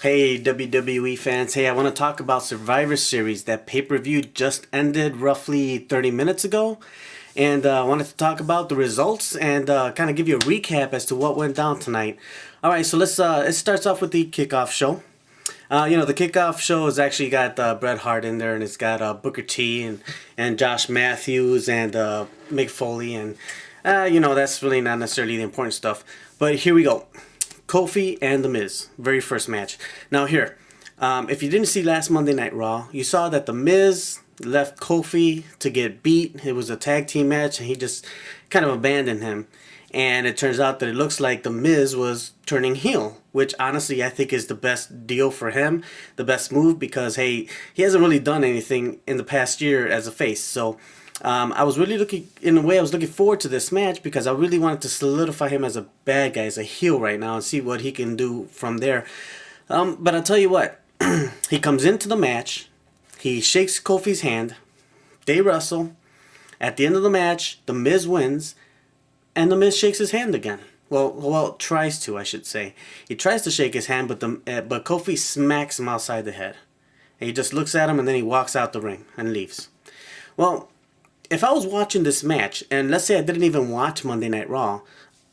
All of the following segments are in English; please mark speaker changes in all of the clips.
Speaker 1: Hey WWE fans, hey, I want to talk about Survivor Series. That pay-per-view just ended roughly 30 minutes ago. And I wanted to talk about the results and kind of give you a recap as to what went down tonight. Alright, so it starts off with the kickoff show. The kickoff show has actually got Bret Hart in there, and it's got Booker T and Josh Matthews and Mick Foley. And, that's really not necessarily the important stuff. But here we go. Kofi and The Miz, very first match. Now here, if you didn't see last Monday Night Raw, you saw that The Miz left Kofi to get beat. It was a tag team match, and he just kind of abandoned him. And it turns out that it looks like The Miz was turning heel, which honestly I think is the best deal for him, the best move, because hey, he hasn't really done anything in the past year as a face. So I was looking forward to this match because I really wanted to solidify him as a bad guy, as a heel right now, and see what he can do from there. But I'll tell you what, he comes into the match, he shakes Kofi's hand, they wrestle. At the end of the match, The Miz wins, and The Miz shakes his hand again. Well, tries to, I should say. He tries to shake his hand, but Kofi smacks him outside the head. And he just looks at him, and then he walks out the ring and leaves. Well, if I was watching this match, and let's say I didn't even watch Monday Night Raw,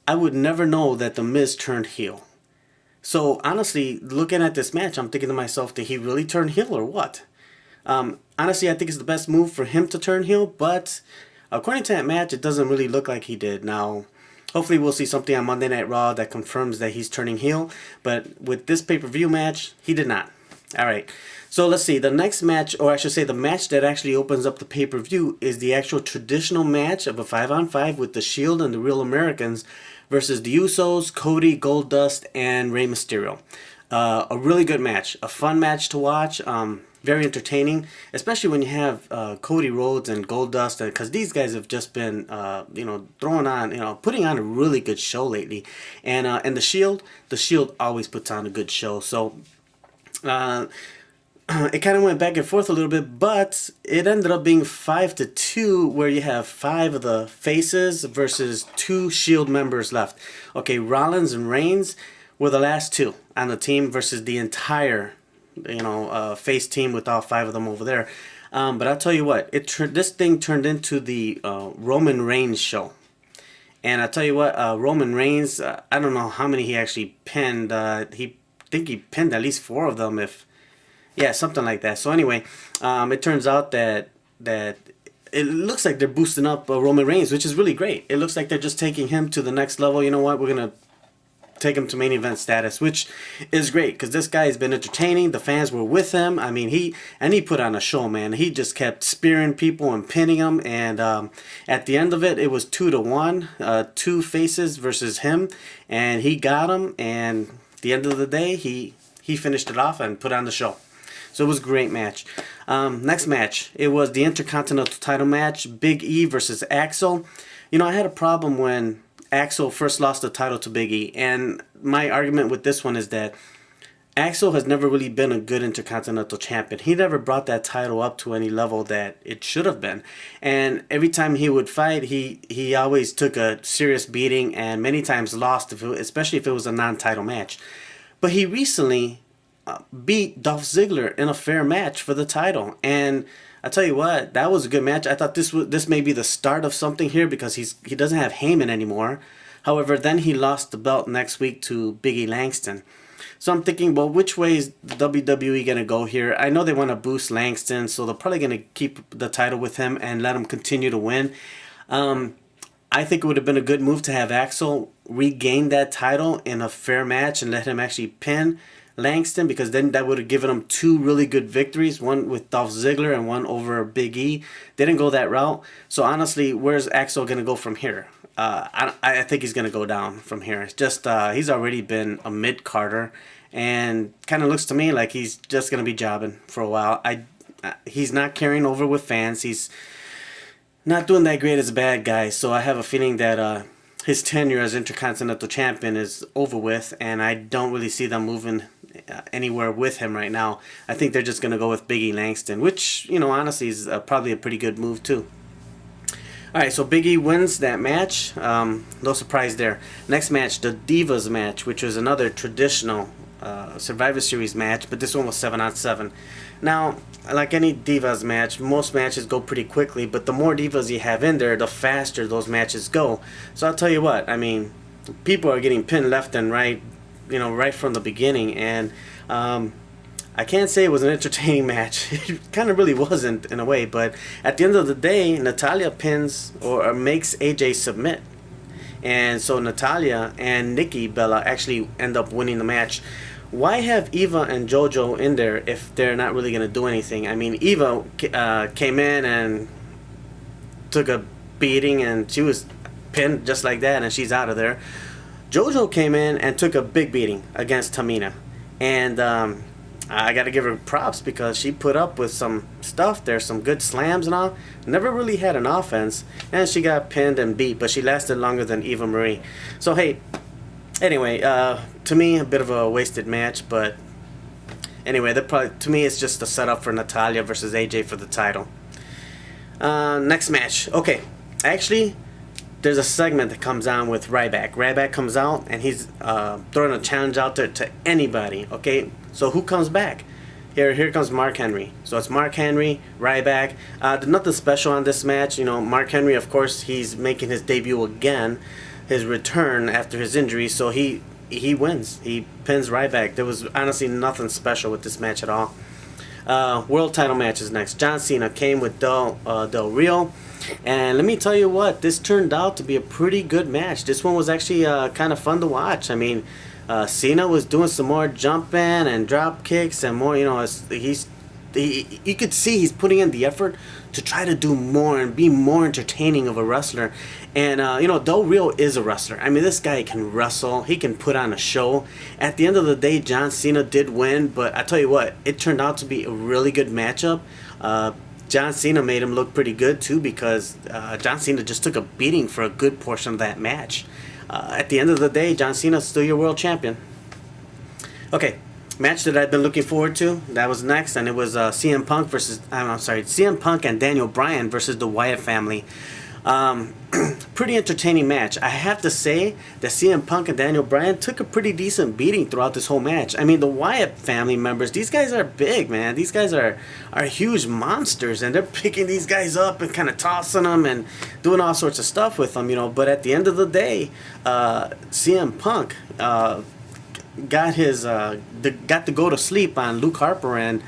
Speaker 1: I would never know that The Miz turned heel. So honestly, looking at this match, I'm thinking to myself, did he really turn heel or what? Honestly, I think it's the best move for him to turn heel, but according to that match, it doesn't really look like he did. Now, hopefully we'll see something on Monday Night Raw that confirms that he's turning heel, but with this pay-per-view match, he did not. Alright, so let's see, the next match, or I should say the match that actually opens up the pay-per-view is the actual traditional match of a 5-on-5 with the Shield and the Real Americans versus the USOS, Cody, Goldust, and Rey Mysterio. A really good match, a fun match to watch, very entertaining, especially when you have Cody Rhodes and Goldust, because these guys have just been, putting on a really good show lately. And the Shield always puts on a good show, so it kind of went back and forth a little bit, but it ended up being 5-2, where you have 5 of the faces versus 2 Shield members left. Okay, Rollins and Reigns were the last 2 on the team versus the entire, face team with all 5 of them over there. But I'll tell you what, this thing turned into the Roman Reigns show. And I'll tell you what, Roman Reigns, I don't know how many he actually pinned. He pinned at least 4 of them, something like that. So anyway, it turns out that it looks like they're boosting up Roman Reigns, which is really great. It looks like they're just taking him to the next level. You know what? We're going to take him to main event status, which is great because this guy has been entertaining. The fans were with him. I mean, he put on a show, man. He just kept spearing people and pinning them, and at the end of it, it was 2-1, 2 faces versus him, and he got him. And at the end of the day, he finished it off and put on the show. So it was a great match. Next match, it was the Intercontinental title match, Big E versus Axel. I had a problem when Axel first lost the title to Big E, and my argument with this one is that Axel has never really been a good Intercontinental champion. He never brought that title up to any level that it should have been. And every time he would fight, he always took a serious beating and many times lost, especially if it was a non-title match. But he recently beat Dolph Ziggler in a fair match for the title, and I tell you what, that was a good match. I thought this may be the start of something here because he doesn't have Heyman anymore. However, then he lost the belt next week to Big E Langston. So I'm thinking, well, which way is the WWE gonna go here? I know they want to boost Langston, so they're probably gonna keep the title with him and let him continue to win. I think it would have been a good move to have Axel regain that title in a fair match and let him actually pin Langston, because then that would have given him 2 really good victories, one with Dolph Ziggler and one over Big E. They didn't go that route. So honestly, where's Axel going to go from here? I think he's going to go down from here. It's just he's already been a mid-carder, and kind of looks to me like he's just going to be jobbing for a while. He's not carrying over with fans. He's not doing that great as a bad guy, so I have a feeling that his tenure as Intercontinental Champion is over with, and I don't really see them moving anywhere with him right now. I think they're just going to go with Big E Langston, which, honestly is probably a pretty good move too. Alright, so Big E wins that match. No surprise there. Next match, the Divas match, which was another traditional Survivor Series match, but this one was 7-on-7. Now, like any Divas match, most matches go pretty quickly, but the more Divas you have in there, the faster those matches go. So I'll tell you what, I mean, people are getting pinned left and right, right from the beginning, and I can't say it was an entertaining match. It kind of really wasn't in a way, but at the end of the day, Natalya pins or makes AJ submit. And so Natalya and Nikki Bella actually end up winning the match. Why have Eva and JoJo in there if they're not really going to do anything? I mean, Eva came in and took a beating, and she was pinned just like that, and she's out of there. JoJo came in and took a big beating against Tamina. And I got to give her props because she put up with some stuff there, some good slams and all. Never really had an offense, and she got pinned and beat, but she lasted longer than Eva Marie. So, hey, anyway, to me, a bit of a wasted match, but anyway, to me, it's just a setup for Natalya versus AJ for the title. Next match. Okay, actually, there's a segment that comes on with Ryback. Ryback comes out, and he's throwing a challenge out there to anybody, okay? So who comes back? Here comes Mark Henry. So it's Mark Henry, Ryback. There's nothing special on this match. Mark Henry, of course, he's making his debut again, his return after his injury. So he wins. He pins Ryback. There was honestly nothing special with this match at all. World title match is next. John Cena came with Del Rio. And let me tell you what, this turned out to be a pretty good match. This one was actually kind of fun to watch. I mean, Cena was doing some more jumping and drop kicks and more. You could see he's putting in the effort to try to do more and be more entertaining of a wrestler. And Del Rio is a wrestler. I mean, this guy can wrestle. He can put on a show. At the end of the day, John Cena did win, but I tell you what, it turned out to be a really good matchup. John Cena made him look pretty good too, because John Cena just took a beating for a good portion of that match. At the end of the day, John Cena's still your world champion. Okay, match that I've been looking forward to, that was next, and it was CM Punk and Daniel Bryan versus the Wyatt family. Pretty entertaining match. I have to say that CM Punk and Daniel Bryan took a pretty decent beating throughout this whole match. I mean, the Wyatt family members, these guys are big, man. These guys are huge monsters, and they're picking these guys up and kind of tossing them and doing all sorts of stuff with them, But at the end of the day, CM Punk got to go to sleep on Luke Harper and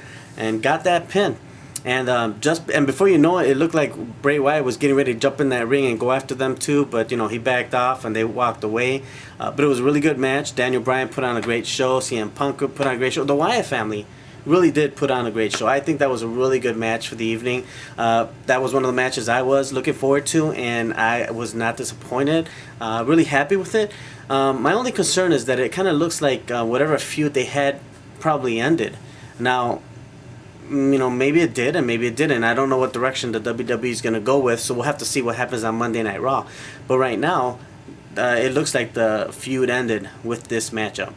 Speaker 1: got that pin. And before you know it, it looked like Bray Wyatt was getting ready to jump in that ring and go after them too, but he backed off and they walked away. But it was a really good match. Daniel Bryan put on a great show. CM Punk put on a great show. The Wyatt family really did put on a great show. I think that was a really good match for the evening. That was one of the matches I was looking forward to, and I was not disappointed. Really happy with it. My only concern is that it kind of looks like whatever feud they had probably ended. Now, maybe it did and maybe it didn't. I don't know what direction the WWE is going to go with, so we'll have to see what happens on Monday Night Raw. But right now, it looks like the feud ended with this matchup.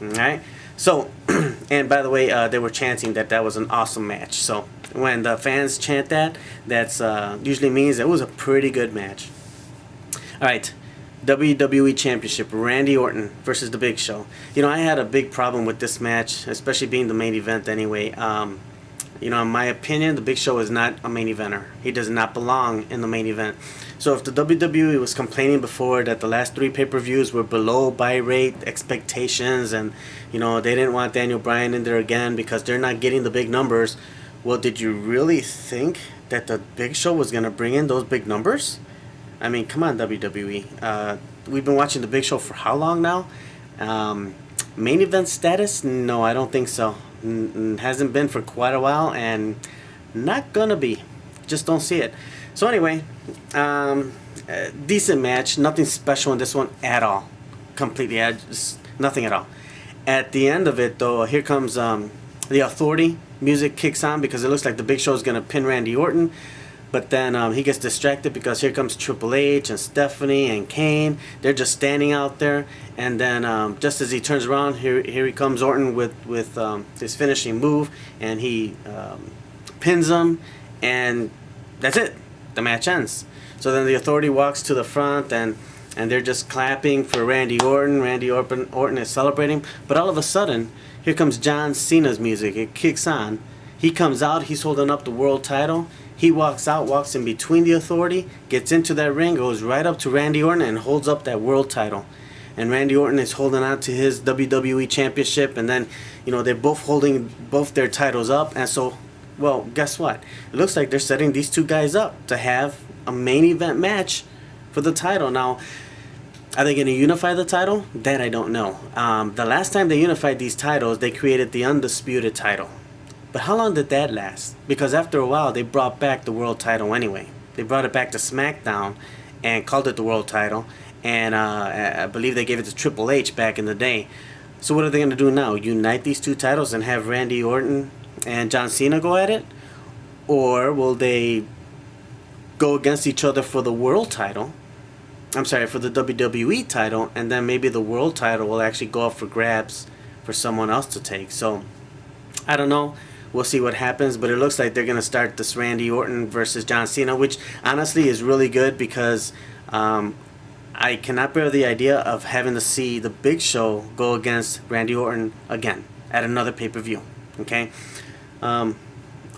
Speaker 1: Alright? So, and by the way, they were chanting that was an awesome match. So, when the fans chant that, that's usually means it was a pretty good match. Alright. WWE Championship, Randy Orton versus The Big Show. I had a big problem with this match, especially being the main event anyway. In my opinion, The Big Show is not a main eventer. He does not belong in the main event. So if the WWE was complaining before that the last 3 pay-per-views were below buy rate expectations and, they didn't want Daniel Bryan in there again because they're not getting the big numbers, well, did you really think that The Big Show was going to bring in those big numbers? I mean, come on, WWE. We've been watching The Big Show for how long now? Main event status? No, I don't think so. Hasn't been for quite a while, and not gonna be. Just don't see it. So anyway, decent match. Nothing special in this one at all. Completely, just nothing at all. At the end of it, though, here comes the Authority. Music kicks on because it looks like The Big Show is gonna pin Randy Orton. But then he gets distracted because here comes Triple H and Stephanie and Kane. They're just standing out there. And then just as he turns around, here he comes Orton with his finishing move. And he pins him. And that's it. The match ends. So then the Authority walks to the front. And and they're just clapping for Randy Orton. Orton is celebrating, but all of a sudden, here comes John Cena's music. It kicks on. He comes out. He's holding up the world title. He walks out, walks in between the Authority, gets into that ring, goes right up to Randy Orton and holds up that world title. And Randy Orton is holding on to his WWE Championship, and then, they're both holding both their titles up. And so, well, guess what? It looks like they're setting these two guys up to have a main event match for the title. Now, are they going to unify the title? That I don't know. The last time they unified these titles, they created the Undisputed title. But how long did that last? Because after a while, they brought back the world title anyway. They brought it back to SmackDown and called it the world title. And I believe they gave it to Triple H back in the day. So what are they going to do now? Unite these two titles and have Randy Orton and John Cena go at it? Or will they go against each other for the world title? I'm sorry, for the WWE title, and then maybe the world title will actually go up for grabs for someone else to take. So, I don't know. We'll see what happens, but it looks like they're going to start this Randy Orton versus John Cena, which honestly is really good because I cannot bear the idea of having to see the Big Show go against Randy Orton again at another pay-per-view. Okay?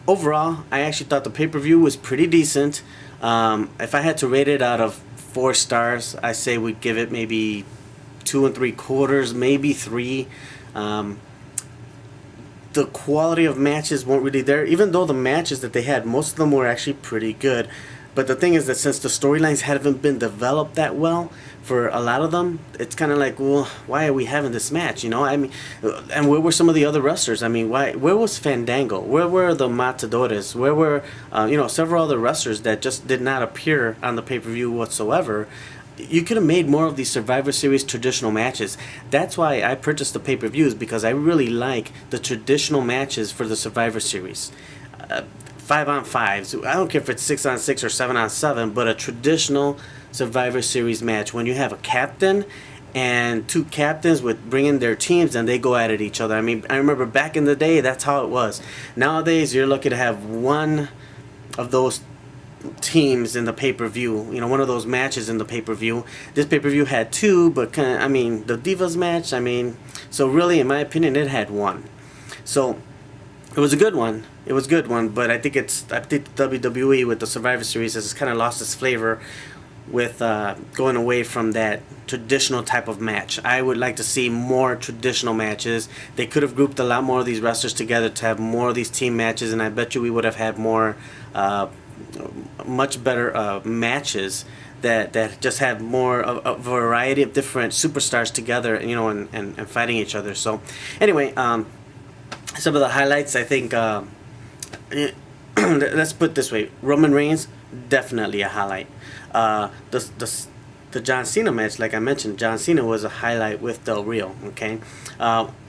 Speaker 1: Overall, I actually thought the pay-per-view was pretty decent. If I had to rate it out of 4 stars, I say we'd give it maybe 2 3/4, maybe 3. The quality of matches weren't really there, even though the matches that they had, most of them were actually pretty good. But the thing is that since the storylines haven't been developed that well for a lot of them, it's kind of like, well, why are we having this match? I mean, and where were some of the other wrestlers? I mean, where was Fandango? Where were the Matadores? Where were, several other wrestlers that just did not appear on the pay-per-view whatsoever? You could have made more of these Survivor Series traditional matches. That's why I purchased the pay-per-views, because I really like the traditional matches for the Survivor Series. 5-on-5s. I don't care if it's 6-on-6 or 7-on-7, but a traditional Survivor Series match when you have a captain and 2 captains with bringing their teams and they go at it each other. I mean, I remember back in the day, that's how it was. Nowadays, you're lucky to have one of those teams in the pay-per-view, one of those matches in the pay-per-view. This pay-per-view had 2, but the Divas match, so really, in my opinion, it had 1. So it was a good one. It was a good one, but I think WWE with the Survivor Series has kind of lost its flavor with going away from that traditional type of match. I would like to see more traditional matches. They could have grouped a lot more of these wrestlers together to have more of these team matches, and I bet you we would have had more much better matches that just had more of a variety of different superstars together, and fighting each other. So anyway, some of the highlights, I think, let's put it this way: Roman Reigns, definitely a highlight. The John Cena match, like I mentioned, John Cena was a highlight with Del Rio. Okay,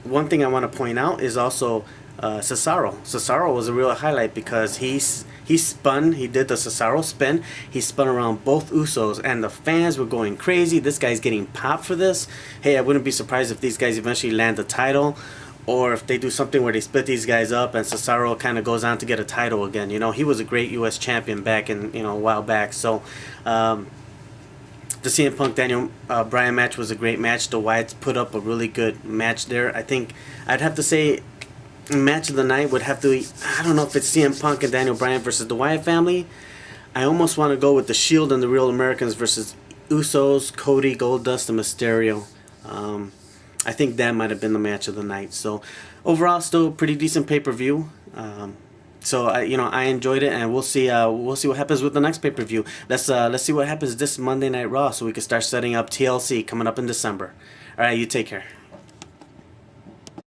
Speaker 1: one thing I want to point out is also Cesaro. Cesaro was a real highlight because he did the Cesaro spin. He spun around both Usos, and the fans were going crazy. This guy's getting popped for this. Hey, I wouldn't be surprised if these guys eventually land the title, or if they do something where they split these guys up and Cesaro kind of goes on to get a title again. He was a great U.S. champion back in, a while back. So, the CM Punk Daniel Bryan match was a great match. The Wyatts put up a really good match there. I think I'd have to say match of the night would have to be, I don't know if it's CM Punk and Daniel Bryan versus the Wyatt family. I almost want to go with the Shield and the Real Americans versus Usos, Cody, Goldust, and Mysterio. I think that might have been the match of the night. So overall, still a pretty decent pay-per-view. So I enjoyed it, and we'll see what happens with the next pay-per-view. Let's see what happens this Monday Night Raw, so we can start setting up TLC coming up in December. All right, you take care.